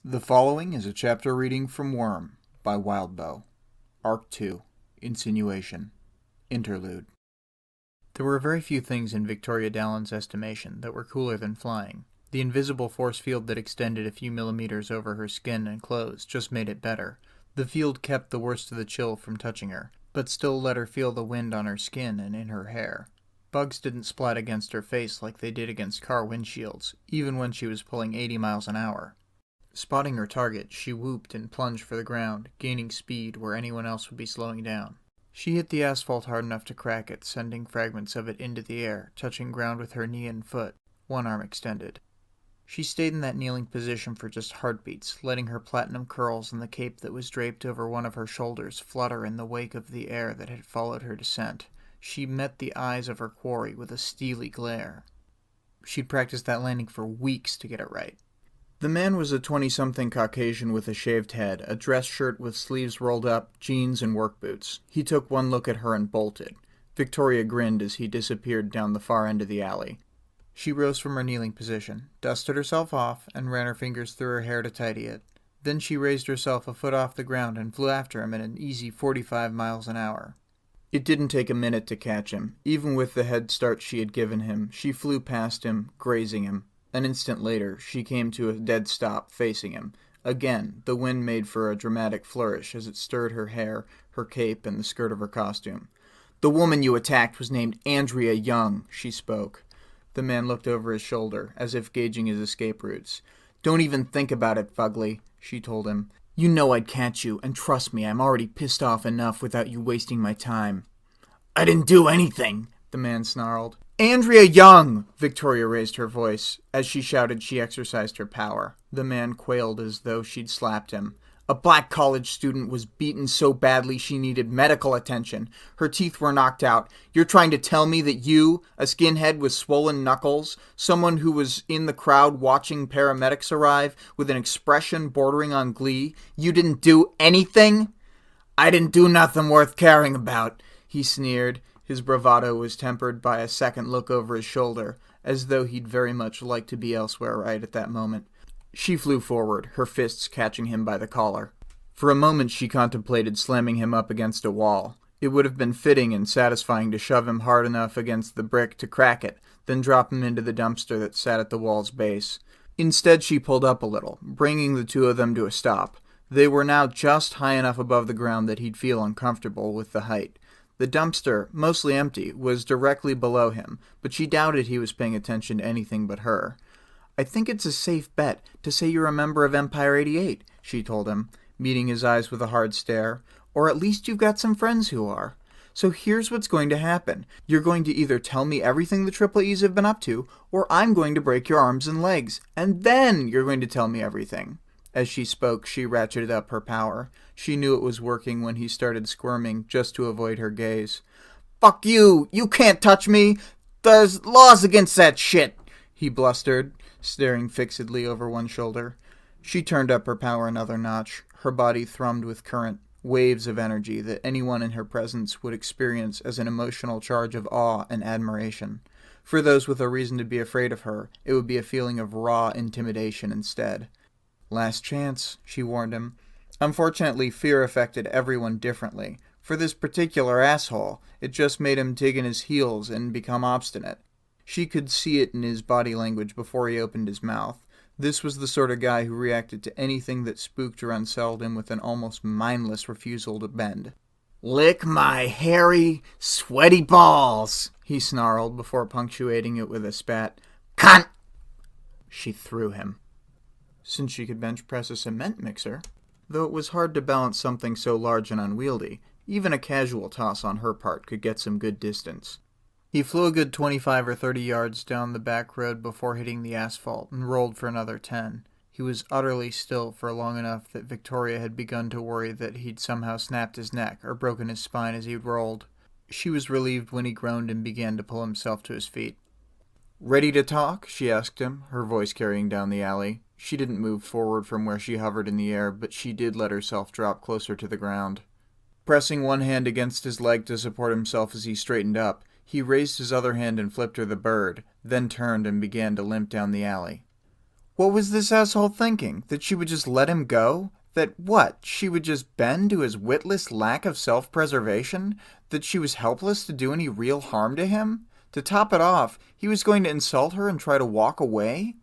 The following is a chapter reading from Worm by Wildbow. Arc 2, Insinuation. Interlude. There were very few things in Victoria Dallin's estimation that were cooler than flying. The invisible force field that extended a few millimeters over her skin and clothes just made it better. The field kept the worst of the chill from touching her, but still let her feel the wind on her skin and in her hair. Bugs didn't splat against her face like they did against car windshields, even when she was pulling 80 miles an hour. Spotting her target, she whooped and plunged for the ground, gaining speed where anyone else would be slowing down. She hit the asphalt hard enough to crack it, sending fragments of it into the air, touching ground with her knee and foot, one arm extended. She stayed in that kneeling position for just heartbeats, letting her platinum curls and the cape that was draped over one of her shoulders flutter in the wake of the air that had followed her descent. She met the eyes of her quarry with a steely glare. She'd practiced that landing for weeks to get it right. The man was a 20-something Caucasian with a shaved head, a dress shirt with sleeves rolled up, jeans and work boots. He took one look at her and bolted. Victoria grinned as he disappeared down the far end of the alley. She rose from her kneeling position, dusted herself off, and ran her fingers through her hair to tidy it. Then she raised herself a foot off the ground and flew after him at an easy 45 miles an hour. It didn't take a minute to catch him. Even with the head start she had given him, she flew past him, grazing him. An instant later, she came to a dead stop, facing him. Again, the wind made for a dramatic flourish as it stirred her hair, her cape, and the skirt of her costume. "The woman you attacked was named Andrea Young," she spoke. The man looked over his shoulder, as if gauging his escape routes. "Don't even think about it, Fugly," she told him. "You know I'd catch you, and trust me, I'm already pissed off enough without you wasting my time." "I didn't do anything," the man snarled. "Andrea Young!" Victoria raised her voice. As she shouted, she exercised her power. The man quailed as though she'd slapped him. "A black college student was beaten so badly she needed medical attention. Her teeth were knocked out. You're trying to tell me that you, a skinhead with swollen knuckles, someone who was in the crowd watching paramedics arrive, with an expression bordering on glee, you didn't do anything?" "I didn't do nothing worth caring about," he sneered. His bravado was tempered by a second look over his shoulder, as though he'd very much like to be elsewhere right at that moment. She flew forward, her fists catching him by the collar. For a moment she contemplated slamming him up against a wall. It would have been fitting and satisfying to shove him hard enough against the brick to crack it, then drop him into the dumpster that sat at the wall's base. Instead she pulled up a little, bringing the two of them to a stop. They were now just high enough above the ground that he'd feel uncomfortable with the height. The dumpster, mostly empty, was directly below him, but she doubted he was paying attention to anything but her. "I think it's a safe bet to say you're a member of Empire 88, she told him, meeting his eyes with a hard stare. "Or at least you've got some friends who are. So here's what's going to happen. You're going to either tell me everything the Triple E's have been up to, or I'm going to break your arms and legs, and then you're going to tell me everything." As she spoke, she ratcheted up her power. She knew it was working when he started squirming, just to avoid her gaze. "Fuck you! You can't touch me! There's laws against that shit!" he blustered, staring fixedly over one shoulder. She turned up her power another notch. Her body thrummed with current, waves of energy that anyone in her presence would experience as an emotional charge of awe and admiration. For those with a reason to be afraid of her, it would be a feeling of raw intimidation instead. "Last chance," she warned him. Unfortunately, fear affected everyone differently. For this particular asshole, it just made him dig in his heels and become obstinate. She could see it in his body language before he opened his mouth. This was the sort of guy who reacted to anything that spooked or unsettled him with an almost mindless refusal to bend. "Lick my hairy, sweaty balls," he snarled before punctuating it with a spat. "Cunt!" She threw him. Since she could bench press a cement mixer, though it was hard to balance something so large and unwieldy, even a casual toss on her part could get some good distance. He flew a good 25 or 30 yards down the back road before hitting the asphalt and rolled for another 10. He was utterly still for long enough that Victoria had begun to worry that he'd somehow snapped his neck or broken his spine as he'd rolled. She was relieved when he groaned and began to pull himself to his feet. "Ready to talk?" she asked him, her voice carrying down the alley. She didn't move forward from where she hovered in the air, but she did let herself drop closer to the ground. Pressing one hand against his leg to support himself as he straightened up, he raised his other hand and flipped her the bird, then turned and began to limp down the alley. What was this asshole thinking? That she would just let him go? That what? She would just bend to his witless lack of self-preservation? That she was helpless to do any real harm to him? To top it off, he was going to insult her and try to walk away?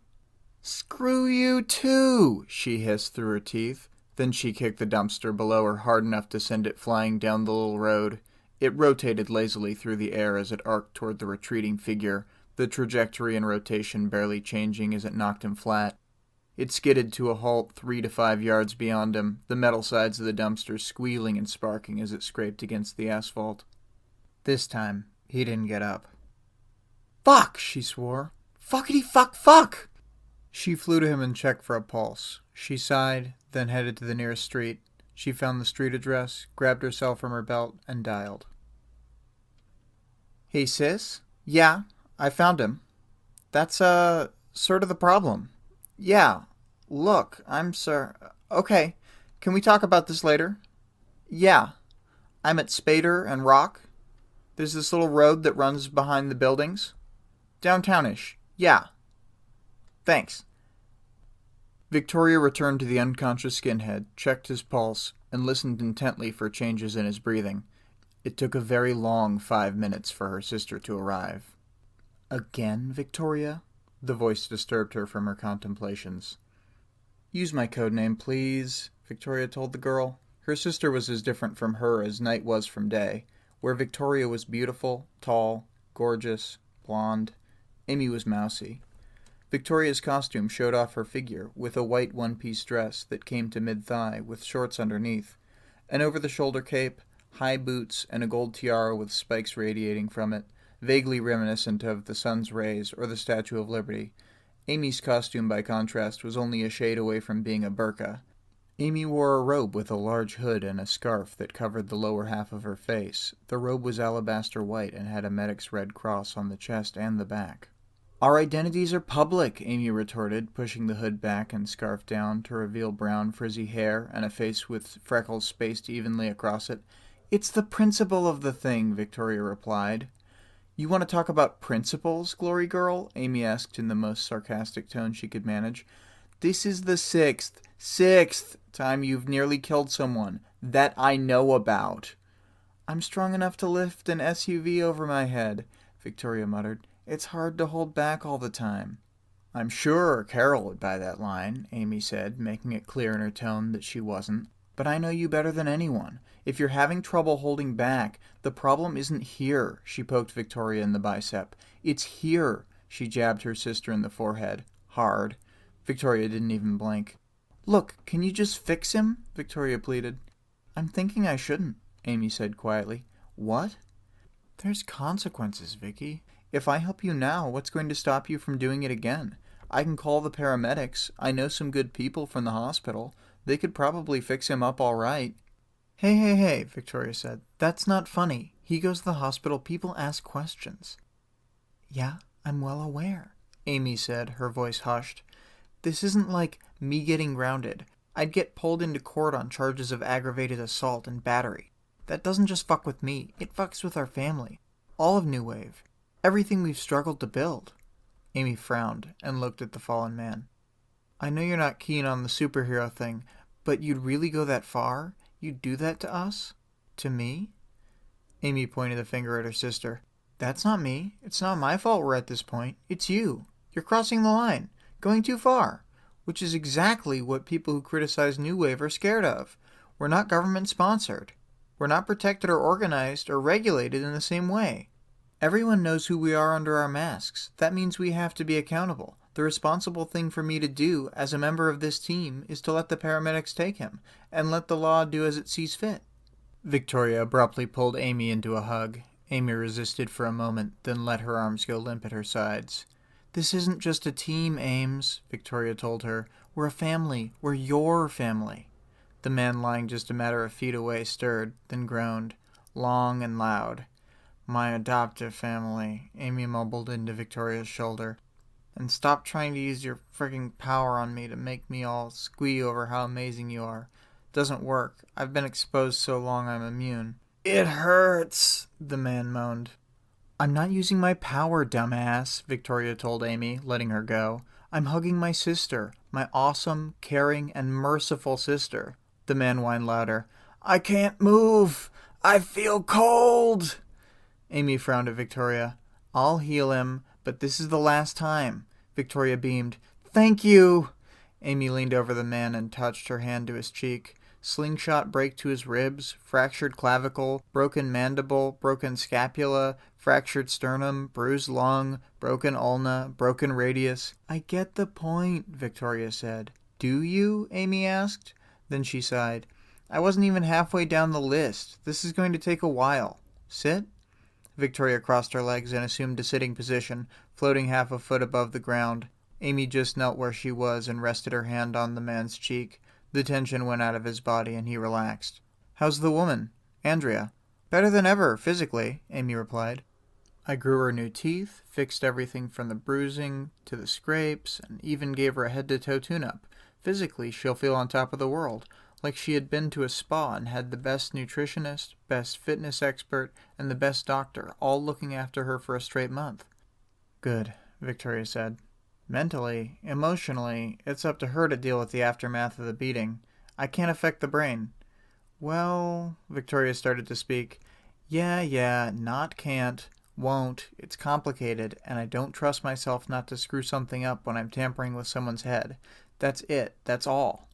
"Screw you too," she hissed through her teeth. Then she kicked the dumpster below her hard enough to send it flying down the little road. It rotated lazily through the air as it arced toward the retreating figure, the trajectory and rotation barely changing as it knocked him flat. It skidded to a halt 3 to 5 yards beyond him, the metal sides of the dumpster squealing and sparking as it scraped against the asphalt. This time, he didn't get up. "Fuck!" she swore. "Fuckity fuck fuck!" She flew to him and checked for a pulse. She sighed, then headed to the nearest street. She found the street address, grabbed her cell from her belt, and dialed. "Hey, sis? Yeah, I found him. That's, sort of the problem. Yeah, look, I'm okay, can we talk about this later? Yeah, I'm at Spader and Rock. There's this little road that runs behind the buildings. Downtownish. Yeah. Thanks." Victoria returned to the unconscious skinhead, checked his pulse, and listened intently for changes in his breathing. It took a very long 5 minutes for her sister to arrive. "Again, Victoria?" The voice disturbed her from her contemplations. "Use my code name, please," Victoria told the girl. Her sister was as different from her as night was from day. Where Victoria was beautiful, tall, gorgeous, blonde, Amy was mousy. Victoria's costume showed off her figure with a white one-piece dress that came to mid-thigh with shorts underneath, an over-the-shoulder cape, high boots, and a gold tiara with spikes radiating from it, vaguely reminiscent of the sun's rays or the Statue of Liberty. Amy's costume, by contrast, was only a shade away from being a burqa. Amy wore a robe with a large hood and a scarf that covered the lower half of her face. The robe was alabaster white and had a medic's red cross on the chest and the back. "Our identities are public," Amy retorted, pushing the hood back and scarf down to reveal brown, frizzy hair and a face with freckles spaced evenly across it. "It's the principle of the thing," Victoria replied. "You want to talk about principles, Glory Girl?" Amy asked in the most sarcastic tone she could manage. "This is the sixth time you've nearly killed someone that I know about." "I'm strong enough to lift an SUV over my head," Victoria muttered. "It's hard to hold back all the time." "I'm sure Carol would buy that line," Amy said, making it clear in her tone that she wasn't. "But I know you better than anyone. If you're having trouble holding back, the problem isn't here." She poked Victoria in the bicep. "It's here." She jabbed her sister in the forehead. Hard. Victoria didn't even blink. "Look, can you just fix him?" Victoria pleaded. "I'm thinking I shouldn't," Amy said quietly. "What?" "There's consequences, Vicky. If I help you now, what's going to stop you from doing it again? I can call the paramedics. I know some good people from the hospital. They could probably fix him up all right." Hey, Victoria said. "That's not funny. He goes to the hospital. People ask questions." "Yeah, I'm well aware," Amy said, her voice hushed. "This isn't like me getting grounded. I'd get pulled into court on charges of aggravated assault and battery. That doesn't just fuck with me. It fucks with our family. All of New Wave. Everything we've struggled to build." Amy frowned and looked at the fallen man. "I know you're not keen on the superhero thing, but you'd really go that far? You'd do that to us? To me?" Amy pointed a finger at her sister. "That's not me. It's not my fault we're at this point. It's you. You're crossing the line. Going too far. Which is exactly what people who criticize New Wave are scared of. We're not government-sponsored. We're not protected or organized or regulated in the same way. Everyone knows who we are under our masks. That means we have to be accountable. The responsible thing for me to do as a member of this team is to let the paramedics take him, and let the law do as it sees fit." Victoria abruptly pulled Amy into a hug. Amy resisted for a moment, then let her arms go limp at her sides. "This isn't just a team, Ames," Victoria told her. "We're a family. We're your family." The man lying just a matter of feet away stirred, then groaned, long and loud. "My adoptive family," Amy mumbled into Victoria's shoulder. "And stop trying to use your frigging power on me to make me all squee over how amazing you are. Doesn't work. I've been exposed so long I'm immune." "It hurts," the man moaned. "I'm not using my power, dumbass," Victoria told Amy, letting her go. I'm hugging my sister, my awesome, caring, and merciful sister. The man whined louder. I can't move. I feel cold. Amy frowned at Victoria. I'll heal him, but this is the last time. Victoria beamed. Thank you. Amy leaned over the man and touched her hand to his cheek. Slingshot break to his ribs, fractured clavicle, broken mandible, broken scapula, fractured sternum, bruised lung, broken ulna, broken radius. I get the point, Victoria said. Do you? Amy asked. Then she sighed. I wasn't even halfway down the list. This is going to take a while. Sit. Victoria crossed her legs and assumed a sitting position, floating half a foot above the ground. Amy just knelt where she was and rested her hand on the man's cheek. The tension went out of his body and he relaxed. How's the woman? Andrea. Better than ever, physically, Amy replied. I grew her new teeth, fixed everything from the bruising to the scrapes, and even gave her a head-to-toe tune-up. Physically, she'll feel on top of the world, like she had been to a spa and had the best nutritionist, best fitness expert, and the best doctor, all looking after her for a straight month. Good, Victoria said. Mentally, emotionally, it's up to her to deal with the aftermath of the beating. I can't affect the brain. Well, Victoria started to speak. Yeah, not can't, won't, it's complicated, and I don't trust myself not to screw something up when I'm tampering with someone's head. That's it, that's all.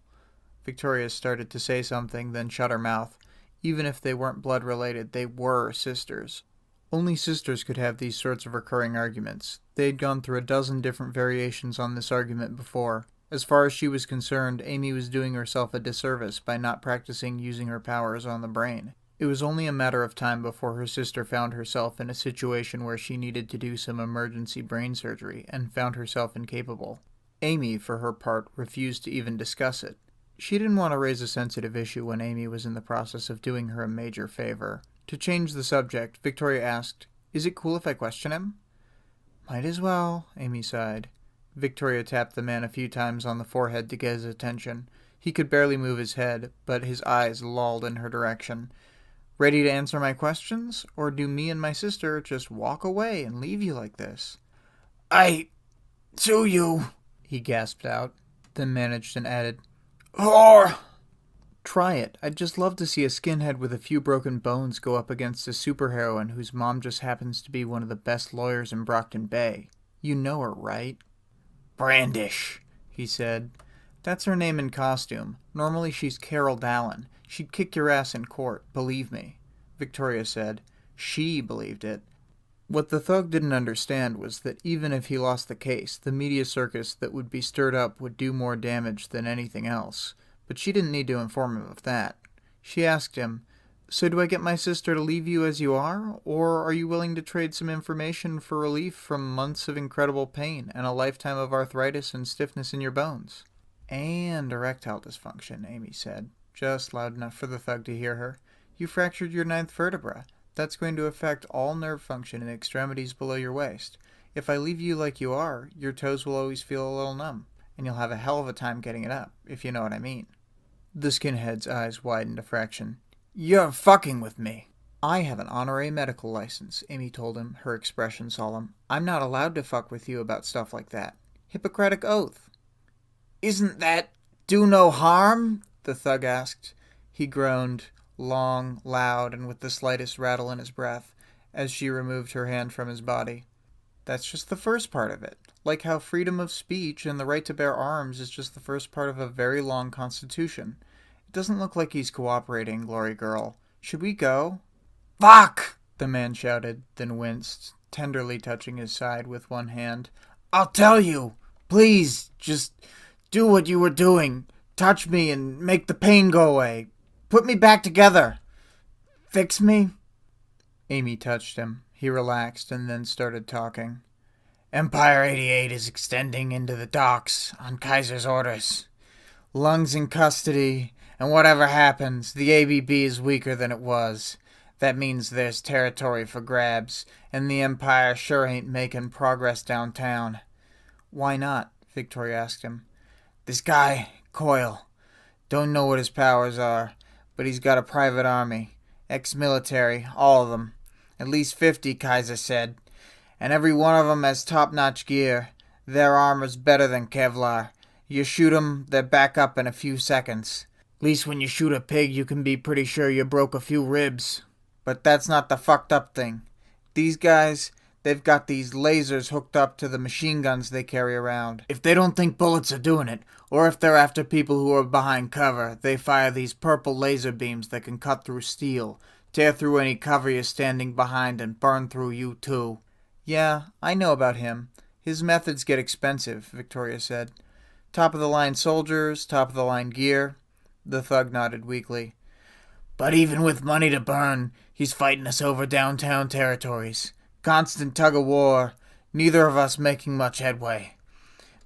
Victoria started to say something, then shut her mouth. Even if they weren't blood-related, they were sisters. Only sisters could have these sorts of recurring arguments. They had gone through a dozen different variations on this argument before. As far as she was concerned, Amy was doing herself a disservice by not practicing using her powers on the brain. It was only a matter of time before her sister found herself in a situation where she needed to do some emergency brain surgery and found herself incapable. Amy, for her part, refused to even discuss it. She didn't want to raise a sensitive issue when Amy was in the process of doing her a major favor. To change the subject, Victoria asked, Is it cool if I question him? Might as well, Amy sighed. Victoria tapped the man a few times on the forehead to get his attention. He could barely move his head, but his eyes lolled in her direction. Ready to answer my questions? Or do me and my sister just walk away and leave you like this? I sue you, he gasped out, then managed and added, Whore! Try it. I'd just love to see a skinhead with a few broken bones go up against a superheroine whose mom just happens to be one of the best lawyers in Brockton Bay. You know her, right? Brandish, he said. That's her name in costume. Normally she's Carol Dallin. She'd kick your ass in court, believe me. Victoria said. She believed it. What the thug didn't understand was that even if he lost the case, the media circus that would be stirred up would do more damage than anything else. But she didn't need to inform him of that. She asked him, So do I get my sister to leave you as you are, or are you willing to trade some information for relief from months of incredible pain and a lifetime of arthritis and stiffness in your bones? And erectile dysfunction, Amy said, just loud enough for the thug to hear her. You fractured your 9th vertebra. That's going to affect all nerve function in the extremities below your waist. If I leave you like you are, your toes will always feel a little numb, and you'll have a hell of a time getting it up, if you know what I mean. The skinhead's eyes widened a fraction. You're fucking with me. I have an honorary medical license, Amy told him, her expression solemn. I'm not allowed to fuck with you about stuff like that. Hippocratic oath. Isn't that do no harm? The thug asked. He groaned, long, loud, and with the slightest rattle in his breath, as she removed her hand from his body. That's just the first part of it. Like how freedom of speech and the right to bear arms is just the first part of a very long constitution. It doesn't look like he's cooperating, Glory Girl. Should we go? Fuck! The man shouted, then winced, tenderly touching his side with one hand. I'll tell you! Please, just do what you were doing. Touch me and make the pain go away. Put me back together. Fix me? Amy touched him. He relaxed and then started talking. Empire 88 is extending into the docks on Kaiser's orders. Lungs in custody, and whatever happens, the ABB is weaker than it was. That means there's territory for grabs, and the Empire sure ain't making progress downtown. Why not? Victoria asked him. This guy, Coyle, don't know what his powers are, but he's got a private army. Ex-military, all of them. At least 50, Kaiser said. And every one of them has top-notch gear. Their armor's better than Kevlar. You shoot 'em, they're back up in a few seconds. Least when you shoot a pig, you can be pretty sure you broke a few ribs. But that's not the fucked up thing. These guys, they've got these lasers hooked up to the machine guns they carry around. If they don't think bullets are doing it, or if they're after people who are behind cover, they fire these purple laser beams that can cut through steel, tear through any cover you're standing behind, and burn through you too. Yeah, I know about him. His methods get expensive, Victoria said. Top-of-the-line soldiers, top-of-the-line gear. The thug nodded weakly. But even with money to burn, he's fighting us over downtown territories. Constant tug-of-war, neither of us making much headway.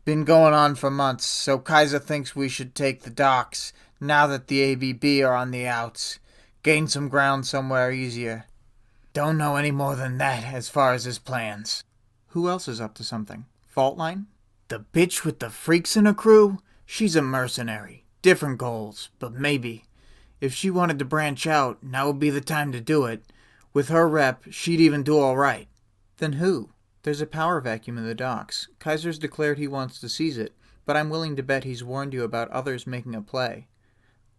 Been going on for months, so Kaiser thinks we should take the docks, now that the ABB are on the outs. Gain some ground somewhere easier. Don't know any more than that as far as his plans. Who else is up to something? Faultline? The bitch with the freaks in her crew? She's a mercenary. Different goals, but maybe. If she wanted to branch out, now would be the time to do it. With her rep, she'd even do all right. Then who? There's a power vacuum in the docks. Kaiser's declared he wants to seize it, but I'm willing to bet he's warned you about others making a play.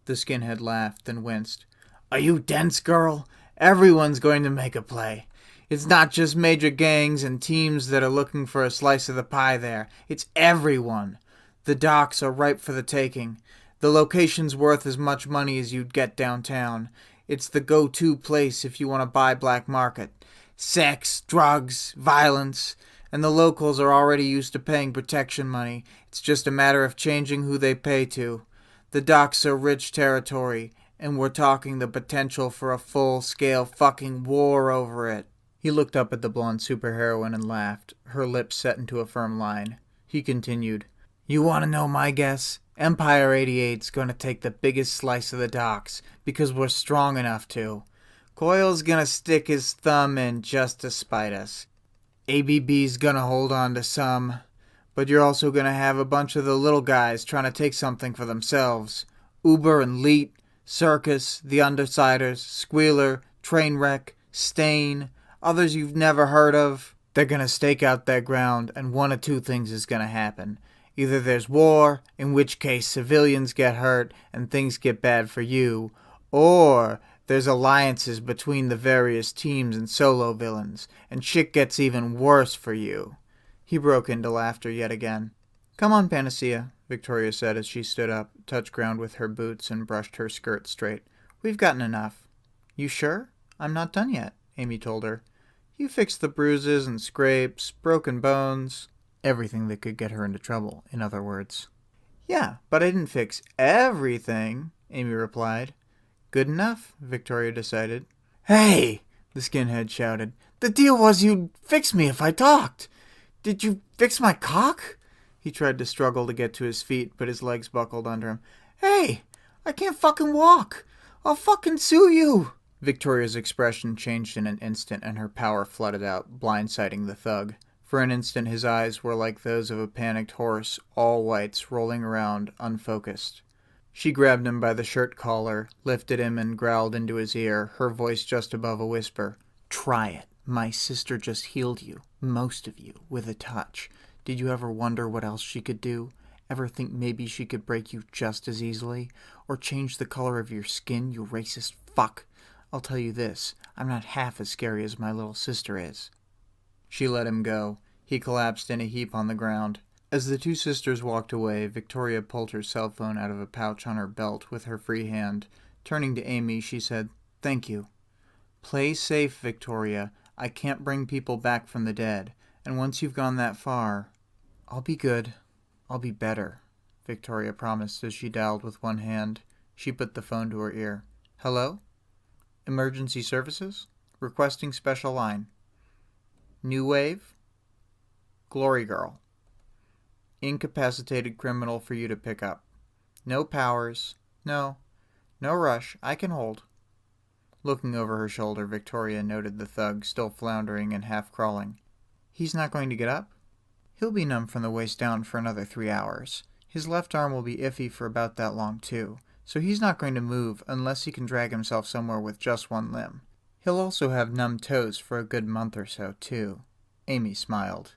The skinhead laughed, then winced. Are you dense, girl? Everyone's going to make a play. It's not just major gangs and teams that are looking for a slice of the pie there. It's everyone. The docks are ripe for the taking. The location's worth as much money as you'd get downtown. It's the go-to place if you want to buy black market. Sex, drugs, violence, and the locals are already used to paying protection money. It's just a matter of changing who they pay to. The docks are rich territory, and we're talking the potential for a full-scale fucking war over it. He looked up at the blonde superheroine and laughed, her lips set into a firm line. He continued, You want to know my guess? Empire 88's going to take the biggest slice of the docks, because we're strong enough to. Coyle's going to stick his thumb in just to spite us. ABB's going to hold on to some, but you're also going to have a bunch of the little guys trying to take something for themselves. Uber and Leet, Circus, the Undersiders, Squealer, Trainwreck, Stain, others you've never heard of. They're going to stake out their ground, and one of two things is going to happen. Either there's war, in which case civilians get hurt and things get bad for you, or there's alliances between the various teams and solo villains, and shit gets even worse for you. He broke into laughter yet again. Come on, Panacea, Victoria said as she stood up, touched ground with her boots, and brushed her skirt straight. We've gotten enough. You sure? I'm not done yet, Amy told her. You fixed the bruises and scrapes, broken bones. Everything that could get her into trouble, in other words. Yeah, but I didn't fix everything, Amy replied. Good enough, Victoria decided. Hey, the skinhead shouted. The deal was you'd fix me if I talked. Did you fix my cock? He tried to struggle to get to his feet, but his legs buckled under him. Hey, I can't fucking walk. I'll fucking sue you. Victoria's expression changed in an instant, and her power flooded out, blindsiding the thug. For an instant his eyes were like those of a panicked horse, all whites, rolling around, unfocused. She grabbed him by the shirt collar, lifted him, and growled into his ear, her voice just above a whisper. Try it. My sister just healed you, most of you, with a touch. Did you ever wonder what else she could do? Ever think maybe she could break you just as easily? Or change the color of your skin, you racist fuck? I'll tell you this, I'm not half as scary as my little sister is. She let him go. He collapsed in a heap on the ground. As the two sisters walked away, Victoria pulled her cell phone out of a pouch on her belt with her free hand. Turning to Amy, she said, Thank you. Play safe, Victoria. I can't bring people back from the dead. And once you've gone that far, I'll be good. I'll be better, Victoria promised as she dialed with one hand. She put the phone to her ear. Hello? Emergency services? Requesting special line. New wave? Glory girl. Incapacitated criminal for you to pick up. No powers. No rush. I can hold. Looking over her shoulder, Victoria noted the thug, still floundering and half-crawling. He's not going to get up? He'll be numb from the waist down for another 3 hours. His left arm will be iffy for about that long, too, so he's not going to move unless he can drag himself somewhere with just one limb. He'll also have numb toes for a good month or so, too. Amy smiled.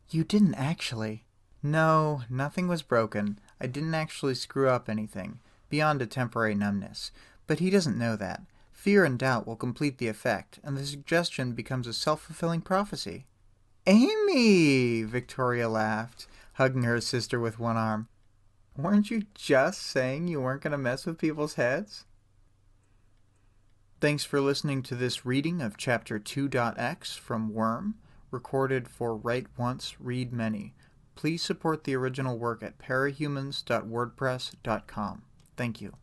You didn't actually. No, nothing was broken. I didn't actually screw up anything, beyond a temporary numbness. But he doesn't know that. Fear and doubt will complete the effect, and the suggestion becomes a self-fulfilling prophecy. Amy! Victoria laughed, hugging her sister with one arm. Weren't you just saying you weren't going to mess with people's heads? Thanks for listening to this reading of Chapter 2.x from Worm, recorded for Write Once, Read Many. Please support the original work at parahumans.wordpress.com. Thank you.